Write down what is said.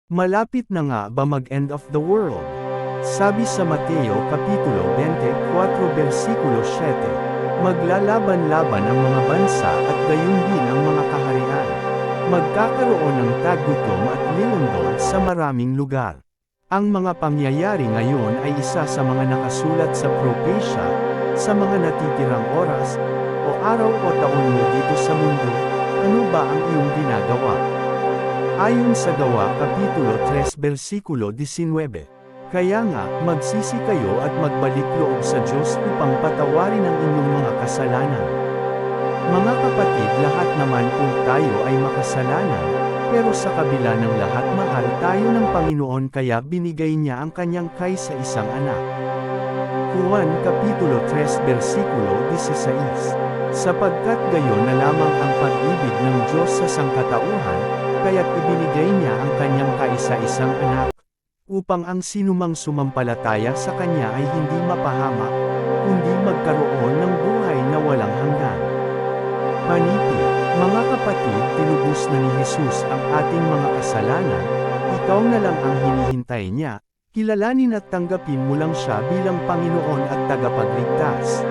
Malapit na nga ba mag-end of the world? Sabi sa Mateo Kapitulo 24 versikulo 7, maglalaban-laban ang mga bansa at gayon din ang mga kaharian. Magkakaroon ng tagutom at lilindol sa maraming lugar. Ang mga pangyayari ngayon ay isa sa mga nakasulat sa propesya, sa mga natitirang oras, o araw o taon mo dito sa mundo. Ano ba ang iyong ginagawa? Ayon sa Gawa Kapitulo 3 versikulo 19. Kaya nga, magsisi kayo at magbalik loob sa Diyos upang patawarin ang inyong mga kasalanan. Mga kapatid, lahat naman po tayo ay makasalanan, pero sa kabila ng lahat mahal tayo ng Panginoon kaya binigay niya ang kanyang kaisa-isang anak. Juan Kapitulo 3 versikulo 16. Sapagkat gayon na lamang ang pag-ibig ng Diyos sa sangkatauhan, kaya't ibinigay niya ang kanyang kaisa-isang anak, upang ang sinumang sumampalataya sa kanya ay hindi mapahamak, kundi magkaroon ng buhay na walang hanggan. Paniti, mga kapatid, tinubos na ni Jesus ang ating mga kasalanan, ikaw na lang ang hinihintay niya, kilalanin at tanggapin mo lang siya bilang Panginoon at tagapagligtas.